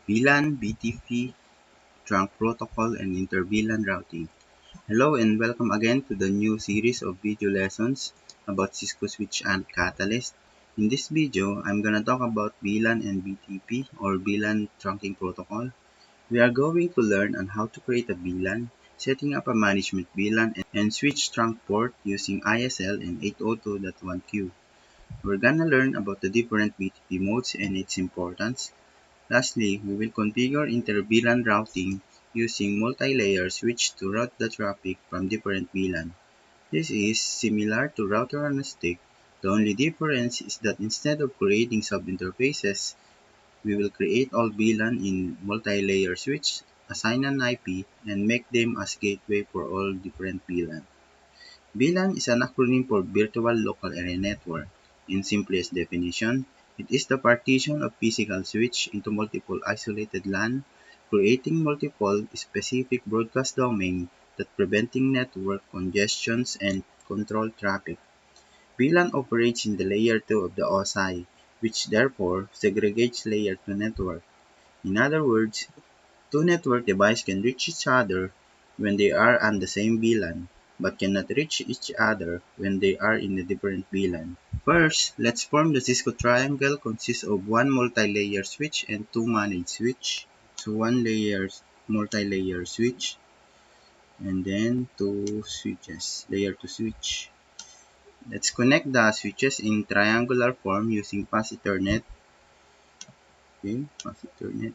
VLAN VTP, trunk protocol, and Inter-VLAN routing. Hello and welcome again to the new series of video lessons about Cisco Switch and Catalyst. In this video, I'm gonna talk about VLAN and VTP or VLAN trunking protocol. We are going to learn on how to create a VLAN, setting up a management VLAN, and switch trunk port using ISL and 802.1q. We're gonna learn about the different VTP modes and its importance. Lastly, we will configure inter-VLAN routing using multi-layer switch to route the traffic from different VLAN. This is similar to router on a stick. The only difference is that instead of creating sub-interfaces, we will create all VLAN in multi-layer switch, assign an IP, and make them as gateway for all different VLAN. VLAN is an acronym for Virtual Local Area Network. In simplest definition, it is the partition of physical switch into multiple isolated LAN, creating multiple specific broadcast domains that preventing network congestions and control traffic. VLAN operates in the layer 2 of the OSI, which therefore segregates layer 2 network. In other words, two network devices can reach each other when they are on the same VLAN, but cannot reach each other when they are in a different VLAN. First, let's form the Cisco triangle consists of one multi-layer switch and two managed switch. So one multi-layer switch and then two switches, layer 2 switch. Let's connect the switches in triangular form using fast Ethernet. Okay, fast Ethernet.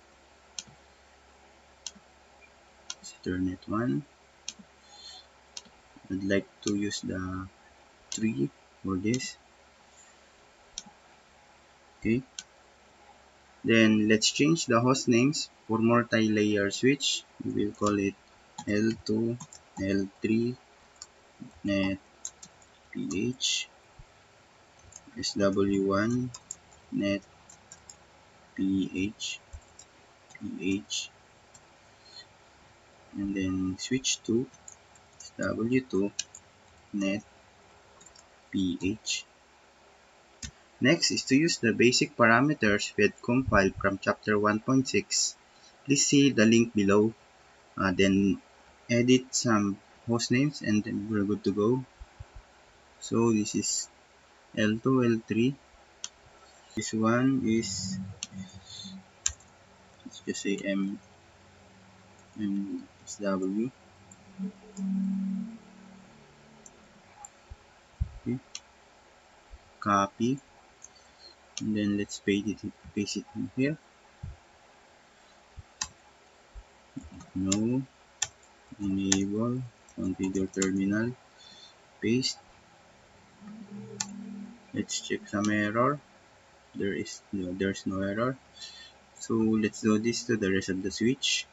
Ethernet 1. I'd like to use the 3 for this. Okay. Then let's change the host names for multi-layer switch. We will call it L2, L3, net PH, SW1, net PH, PH, and then switch 2, SW2, net PH. Next is to use the basic parameters we had compiled from chapter 1.6. Please see the link below. Then edit some host names and then we're good to go. So this is L2, L3. This one is, let's just say MSW. Okay. Copy. And then let's paste it in here. No. Enable. Configure terminal. Paste. Let's check some error. There's no error. So let's do this to the rest of the switch.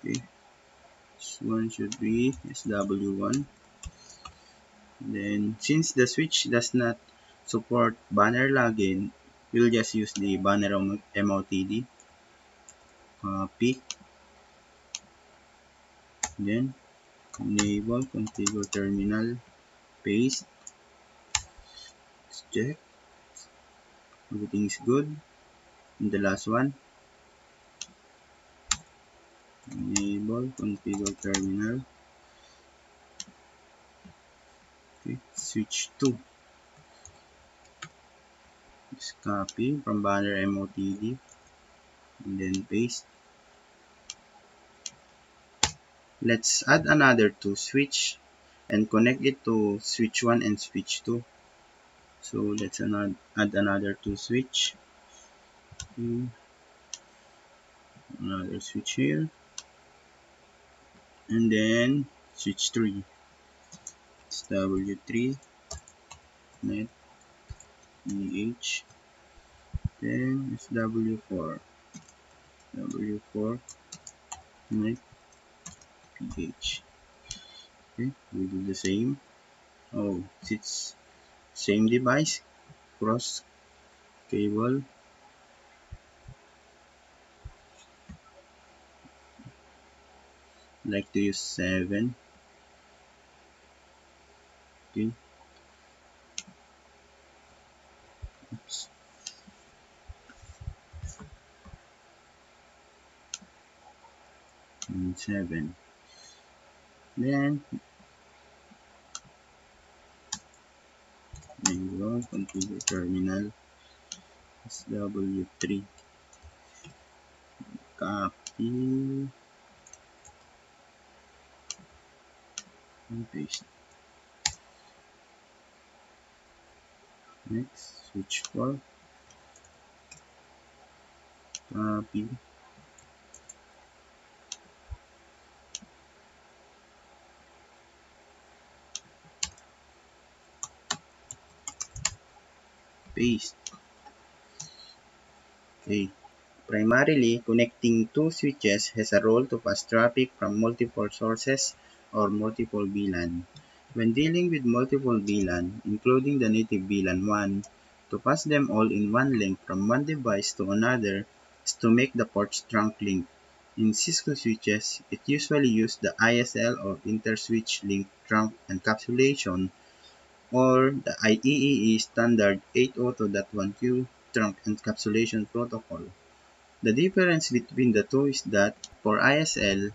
Okay. This one should be SW1. Then since the switch does not support banner login, we'll just use the banner MOTD. Copy. Then enable configure terminal. Paste. Let's check. Everything is good. And the last one. Enable configure terminal. Okay. Switch 2. Just copy from banner MOTD and then paste. Let's add another 2 switch and connect it to switch 1 and switch 2. So let's add another 2 switch. Okay. Another switch here. And then switch 3. It's W3 net EH. Then it's W4 net PH. Okay, we do the same. Oh, it's same device, cross cable. Like to use 7. Okay. Oops. 7. Then there you go, configure terminal SW3, copy and paste. Next, switch 4, copy, paste. Okay. Primarily, connecting two switches has a role to pass traffic from multiple sources or multiple VLAN. When dealing with multiple VLAN, including the native VLAN 1, to pass them all in one link from one device to another is to make the ports trunk link. In Cisco switches, it usually uses the ISL or inter-switch link trunk encapsulation or the IEEE standard 802.1q trunk encapsulation protocol. The difference between the two is that for ISL,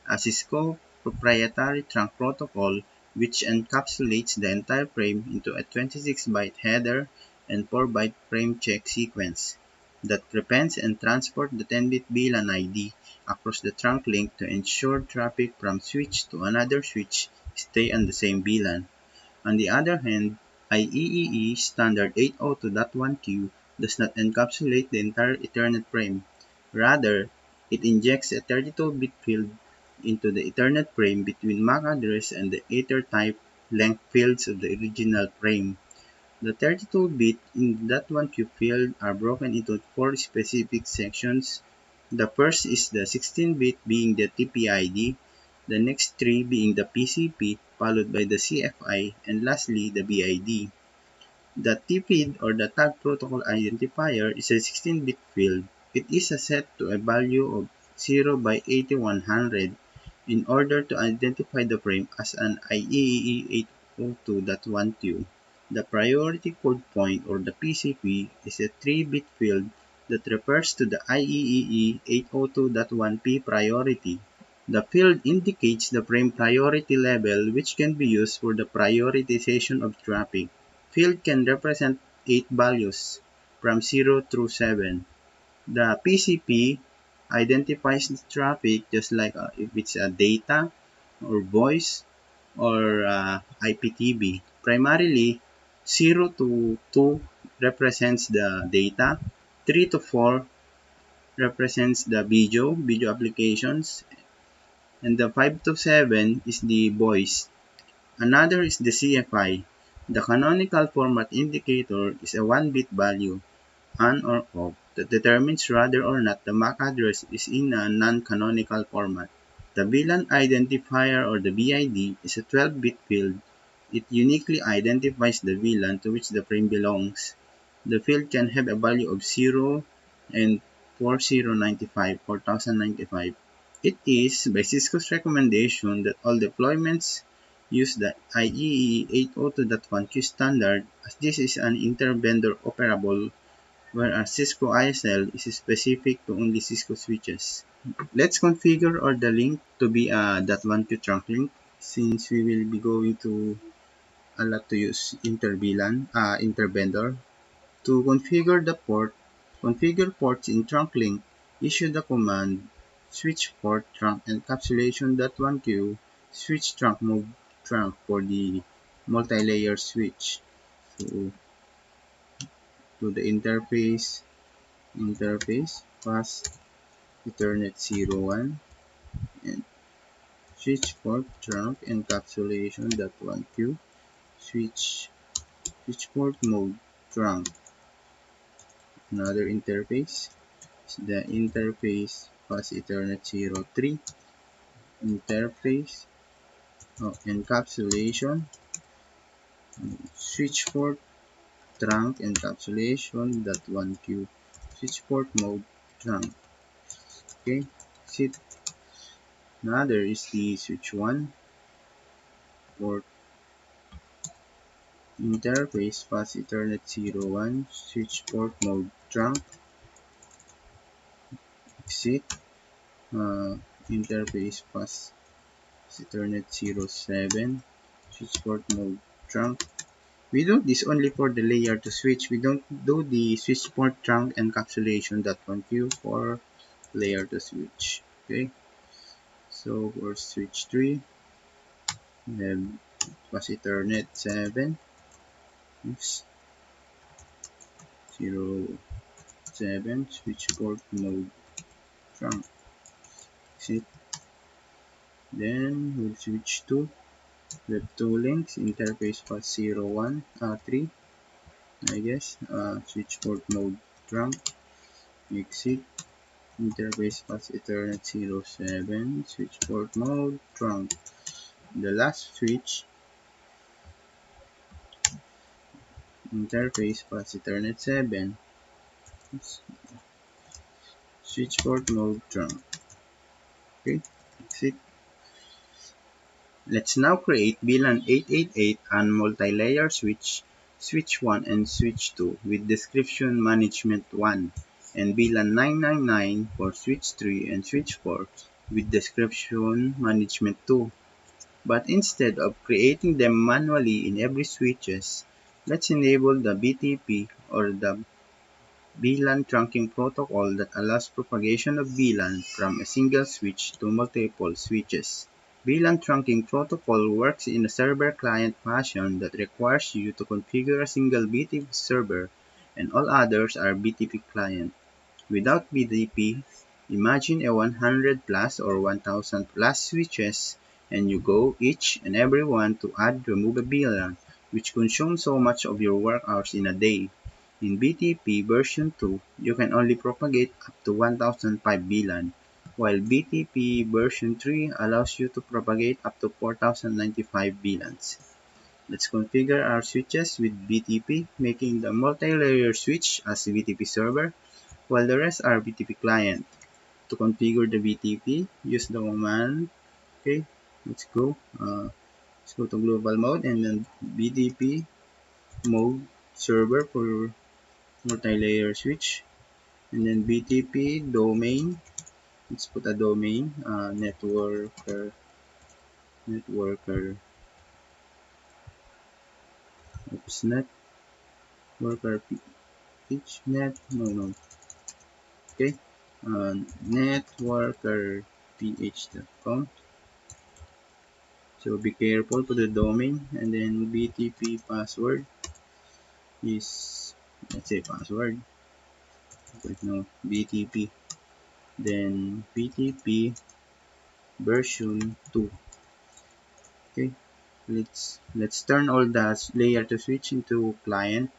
a Cisco proprietary trunk protocol which encapsulates the entire frame into a 26-byte header and 4-byte frame check sequence that prevents and transports the 10-bit VLAN ID across the trunk link to ensure traffic from switch to another switch stay on the same VLAN. On the other hand, IEEE standard 802.1q does not encapsulate the entire Ethernet frame. Rather, it injects a 32-bit field into the Ethernet frame between MAC address and the Ether type length fields of the original frame. The 32-bit in that one Q field are broken into four specific sections. The first is the 16-bit being the TPID, the next three being the PCP, followed by the CFI, and lastly the BID. The TPID or the Tag Protocol Identifier is a 16-bit field. It is set to a value of 0 by 8100 in order to identify the frame as an IEEE 802.1q. The priority code point or the PCP is a 3-bit field that refers to the IEEE 802.1p priority. The field indicates the frame priority level which can be used for the prioritization of traffic. Field can represent 8 values from 0 through 7. The PCP identifies the traffic just like if it's a data or voice or IPTV. Primarily, 0 to 2 represents the data, 3 to 4 represents the video applications, and the 5 to 7 is the voice. Another is the CFI. The canonical format indicator is a 1-bit value, on or off, that determines whether or not the MAC address is in a non-canonical format. The VLAN identifier or the VID is a 12-bit field. It uniquely identifies the VLAN to which the frame belongs. The field can have a value of 0 and 4095. It is by Cisco's recommendation that all deployments use the IEEE 802.1q standard as this is an inter-vendor operable whereas Cisco ISL is specific to only Cisco switches. Let's configure or the link to be a .1q trunk link since we will be going to a lot to use inter-vendor. To configure the port, configure ports in trunk link, issue the command switch port trunk encapsulation.1q switch trunk move trunk for the multi-layer switch. So to the interface pass Ethernet 01 and switch port trunk encapsulation.1q switch port mode trunk. Another interface is the interface pass Ethernet 03 interface of encapsulation switch port trunk encapsulation.1q switch port mode trunk. Okay, sit. Another is the switch 1 port interface pass Ethernet 01 switch port mode trunk exit interface pass Ethernet 07, switch port mode trunk. We do this only for the layer to switch. We don't do the switch port trunk encapsulation. That one queue for layer to switch. Okay, so for switch 3, we have pass Ethernet 7, oops, 07, switch port mode trunk. Exit. Then we'll switch to web 2 links, interface path 01, 3, I guess, switch port mode trunk, exit, interface path Ethernet 07, switch port mode trunk. The last switch, interface path Ethernet 7, switch port mode trunk. Okay, exit. Let's now create VLAN 888 and multi-layer switch, switch 1 and switch 2 with description management 1, and VLAN 999 for switch 3 and switch 4 with description management 2. But instead of creating them manually in every switches, let's enable the BTP or the VLAN trunking protocol that allows propagation of VLAN from a single switch to multiple switches. VLAN trunking protocol works in a server-client fashion that requires you to configure a single BTP server and all others are BTP client. Without BTP, imagine a 100 plus or 1000 plus switches and you go each and every one to add remove a VLAN, which consumes so much of your work hours in a day. In BTP version 2, you can only propagate up to 1005 VLAN, while BTP version 3 allows you to propagate up to 4095 VLANs. Let's configure our switches with BTP, making the multi-layer switch as a BTP server, while the rest are BTP client. To configure the BTP, use the command. Okay, let's go. Let's go to global mode and then BTP mode server for multi-layer switch, and then BTP domain. Let's put a domain, networker, oops, networker net, no, okay, networker ph.com. So be careful to the domain, and then BTP password is, let's say password, but no, BTP, then BTP version 2. Okay, let's turn all the layer to switch into client.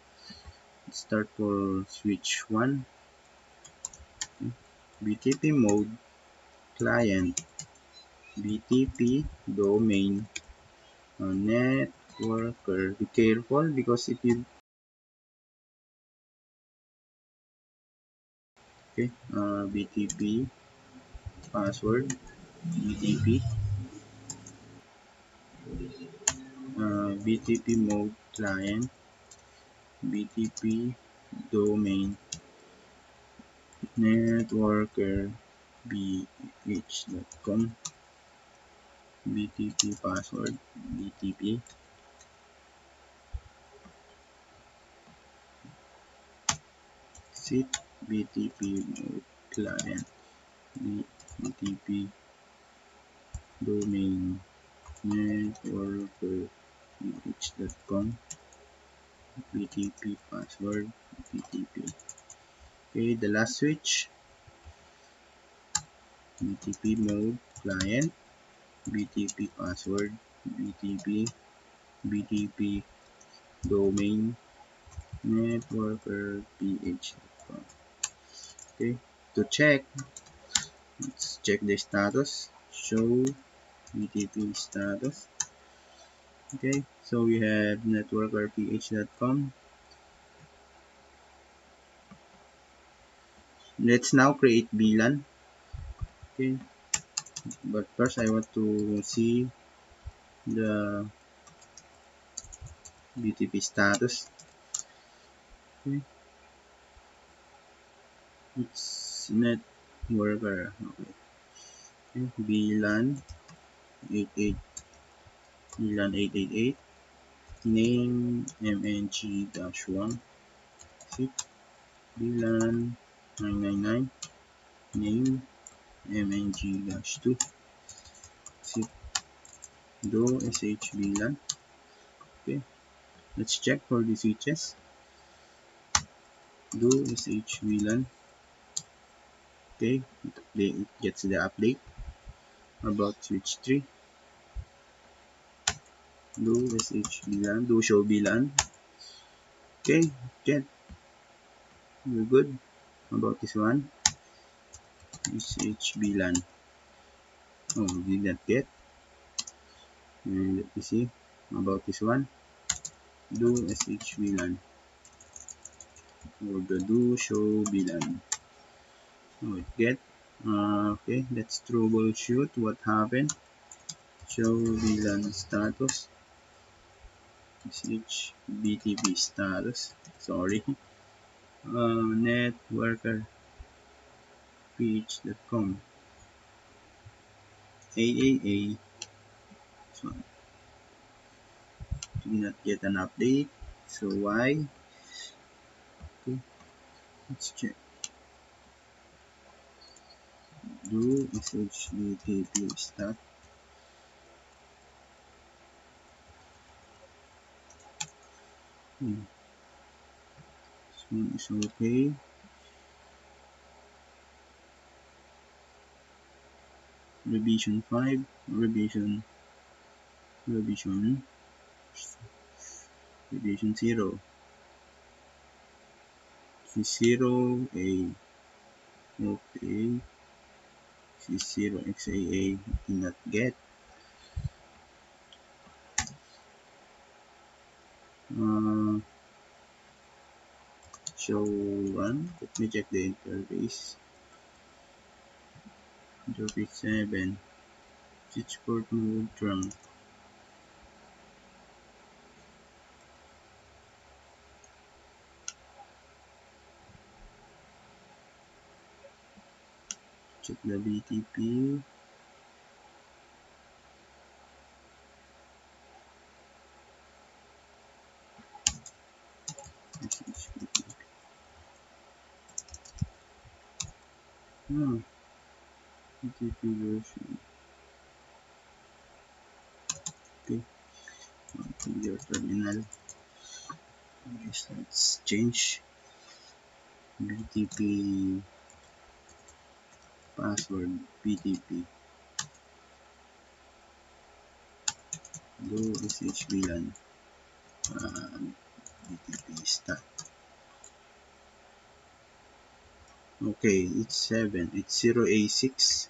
Let's start for switch 1. Okay. BTP mode client, BTP domain, networker. Be careful because if you, okay, BTP password, BTP, BTP mode client, BTP domain, networker, bh.com, BTP password, BTP, sit, BTP mode client, BTP domain, networker, bh.com, BTP password, BTP. Okay, the last switch, BTP mode client, BTP password, BTP domain, networker ph.com. Okay, to check, let's check the status. Show BTP status. Okay, so we have networker ph.com. Let's now create VLAN. Okay, but first I want to see the BTP status. Okay, it's networker. Okay, VLAN 88 VLAN 888 name mng-1 zip VLAN 999 name mng-2 zip do shVLAN. Okay, let's check for the switches. Do shVLAN. Okay, it gets the update about switch 3. Do shVLAN, do show VLAN. Okay, get, we're good about this one. shVLAN. Oh, we did not get. And let me see about this one. Do shVLAN or the do show VLAN. Oh, it get. Okay, let's troubleshoot what happened. Show VLAN status. Switch BTP status. Sorry. Networker ph.com. AAA. So, did not get an update. So why? Okay, let's check. Do SHBTP start. This one is okay. Revision 5, revision 0, C0A, okay, C0XAA did not get. Show run. Let me check the interface. Interface 7. Switch port mode trunk. Check the BTP. Oh, BTP version. Okay, your terminal. Yes, let's change BTP password. BTP. Do shVLAN. BTP start. Okay, it's 7. It's 0A6.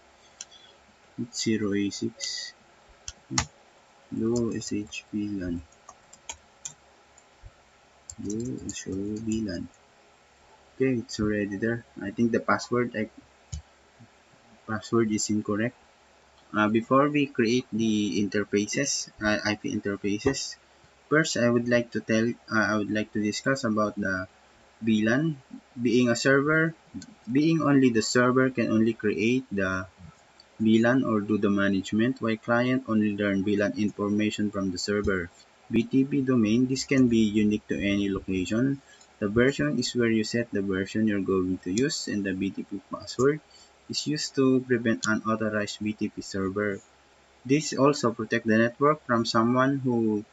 It's 0A6. Do shVLAN. Do show VLAN. Okay, it's already there. I think the password is incorrect. Before we create the interfaces, IP interfaces, first I would like to discuss about the VLAN. Being only the server can only create the VLAN or do the management, while client only learn VLAN information from the server. BTP domain, this can be unique to any location. The version is where you set the version you're going to use, and the BTP password is used to prevent unauthorized BTP server. This also protects the network from someone who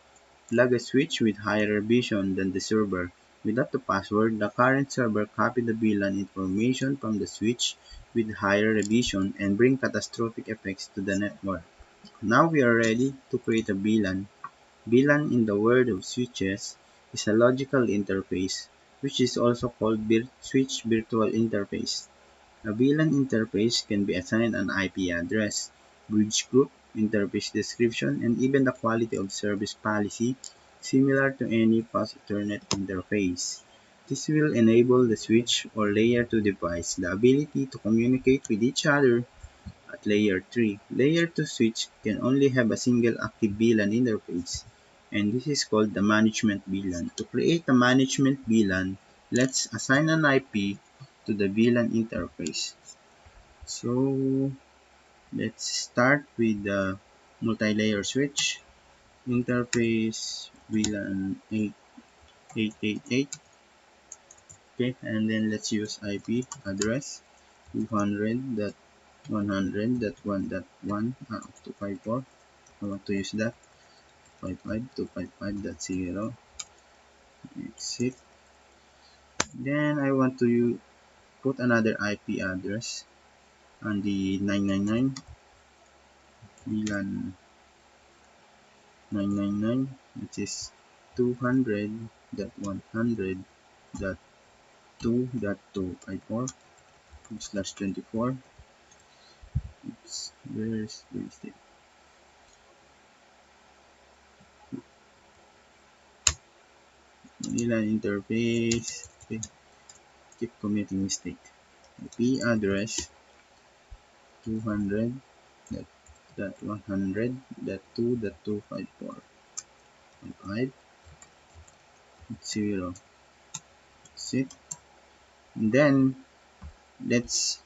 plug a switch with higher revision than the server. Without the password, the current server copy the VLAN information from the switch with higher revision and bring catastrophic effects to the network. Now we are ready to create a VLAN. VLAN in the world of switches is a logical interface, which is also called switch virtual interface. A VLAN interface can be assigned an IP address, bridge group, interface description, and even the quality of service policy, similar to any fast Ethernet interface. This will enable the switch or layer 2 device the ability to communicate with each other at layer 3. Layer 2 switch can only have a single active VLAN interface, and this is called the management VLAN. To create a management VLAN, let's assign an IP to the VLAN interface. So Let's start with the multi-layer switch. Interface VLAN 8888. Okay, and then let's use IP address 200.100.1.1 I want to use that 55255.0. Exit. Then I want to put another IP address on the 999 VLAN 999, which is 200.100.2.254/24. Oops, where's the VLAN interface? Okay, keep committing mistake. IP address 200.100.2.254.5 sit. And then let's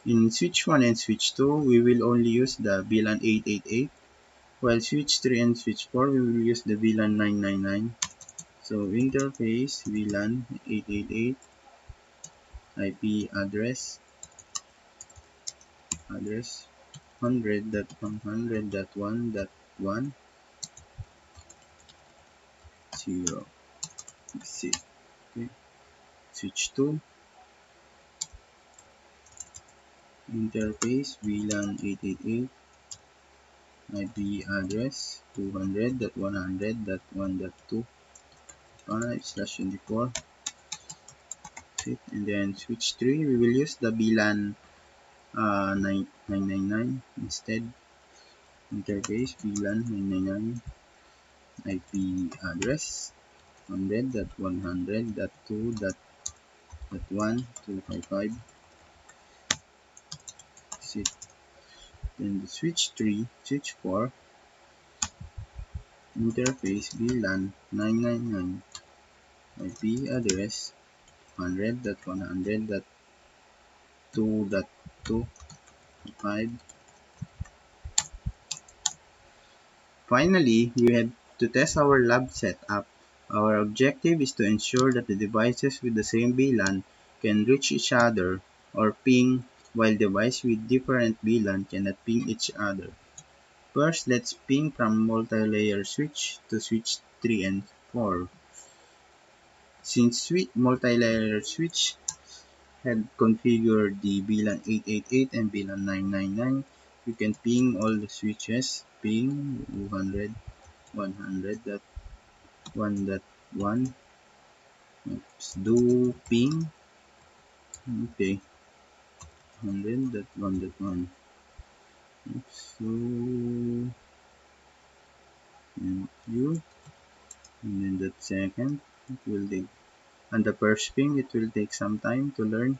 in switch 1 and switch 2 we will only use the VLAN 888, while switch 3 and switch 4 we will use the VLAN 999. So interface VLAN 888 IP address 100.100.1.10. See. Okay. Switch 2 interface VLAN 888 IP address 200.100.1.25/24. And then switch 3 we will use the VLAN 999 instead. Interface VLAN 999 IP address 100.100.2.1.255. Then the switch 4 interface VLAN 999 IP address 100.100.2.2.5. Finally, we have to test our lab setup. Our objective is to ensure that the devices with the same VLAN can reach each other or ping, while devices with different VLAN cannot ping each other. First, let's ping from multi-layer switch to switch 3 and 4. Since multi-layer switch had configured the VLAN 888 and VLAN 999, you can ping all the switches. Ping 200, 100.1.1. Let's do ping. Okay, 100.1.1. So, and you, and then that second, it will take, and the first ping, it will take some time to learn.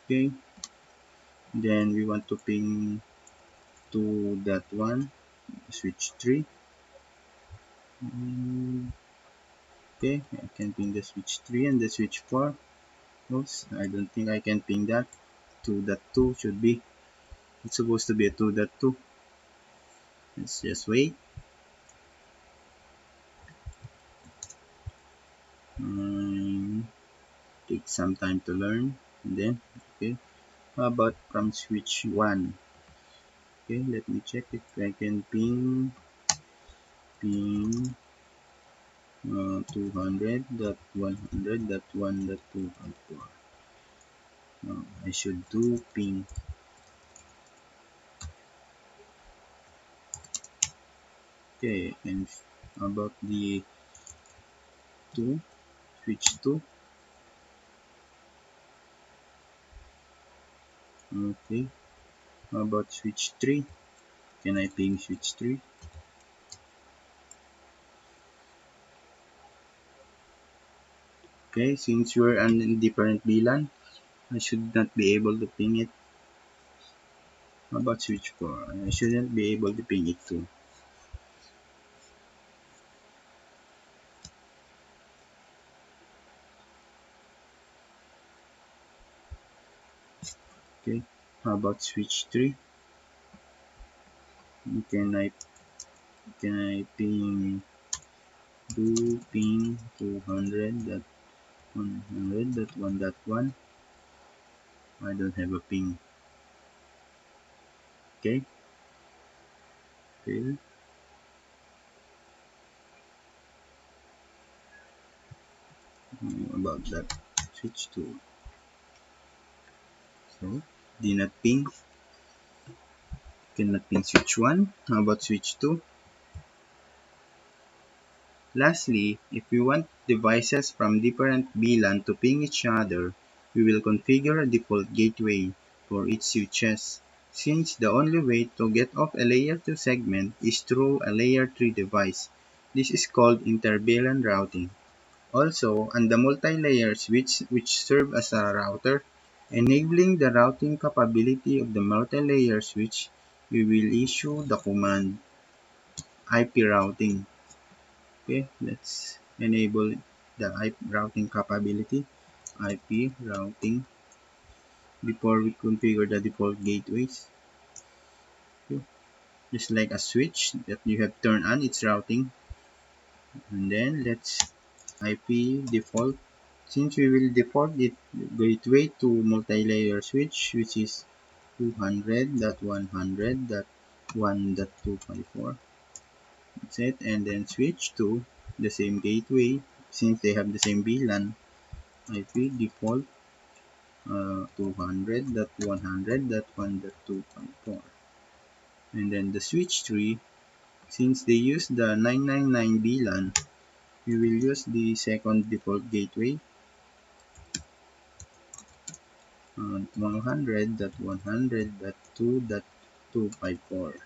Okay, then we want to ping 2.1, switch 3. Okay, I can ping the switch 3 and the switch 4. Oops, I don't think I can ping that. 2.2 should be. It's supposed to be a 2.2. Let's just wait. Take some time to learn. And then, okay. How about from switch 1? Okay, let me check if I can ping 200.100.1.254. I should do ping. Okay, and about the 2, switch 2. Okay, how about switch 3? Can I ping switch 3? Okay, since you're on a different VLAN, I should not be able to ping it. How about switch 4? I shouldn't be able to ping it too. Okay. How about switch 3? Can I ping do ping 200.100.1.1? I don't have a ping. Okay, fail. About that switch 2. So did not ping. Cannot ping switch 1. How about switch 2? Lastly, if we want devices from different VLAN to ping each other, we will configure a default gateway for each switches, since the only way to get off a layer 2 segment is through a layer 3 device. This is called Inter-VLAN routing. Also, on the multi-layer switch which serve as a router, enabling the routing capability of the multi-layer switch, we will issue the command IP routing. Okay, let's enable the IP routing capability, IP routing, before we configure the default gateways. Okay. Just like a switch that you have turned on its routing, and then let's IP default. Since we will default it gateway to multi-layer switch, which is 200.100.1.254. That's it, and then switch to the same gateway since they have the same VLAN. IP default 200.100.1.254, and then the switch tree, since they use the 999 VLAN, we will use the second default gateway 100.100.2.254.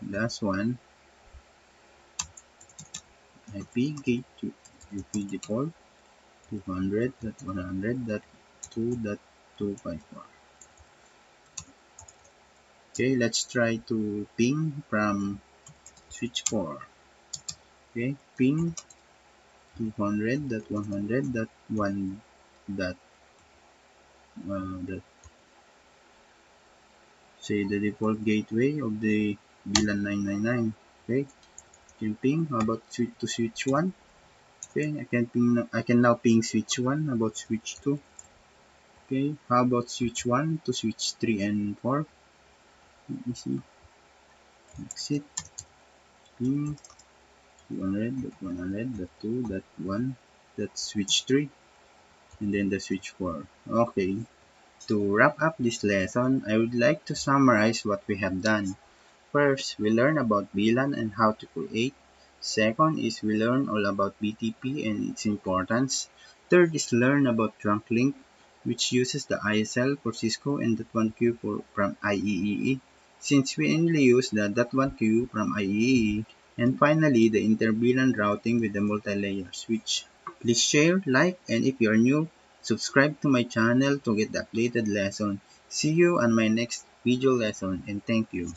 Last one, IP gate to IP default 200.100.2.254. Okay, let's try to ping from switch 4. Okay, ping 200.100.1. Say the default gateway of the VLAN 999. Okay, can ping. How about switch to switch 1? Okay, I can ping. I can now ping switch 1. How about switch 2? Okay, how about switch 1 to switch 3 and 4? Let me see. Exit. Ping 200.100.2.1. That's switch 3. And then the switch 4. Okay. To wrap up this lesson, I would like to summarize what we have done. First, we learn about VLAN and how to create. Second is we learn all about BTP and its importance. Third is learn about trunk link, which uses the ISL for Cisco and .1Q from IEEE, since we only use the .1Q from IEEE. And finally, the inter-VLAN routing with the multi-layer switch. Please share, like, and if you are new, subscribe to my channel to get the updated lesson. See you on my next video lesson, and thank you.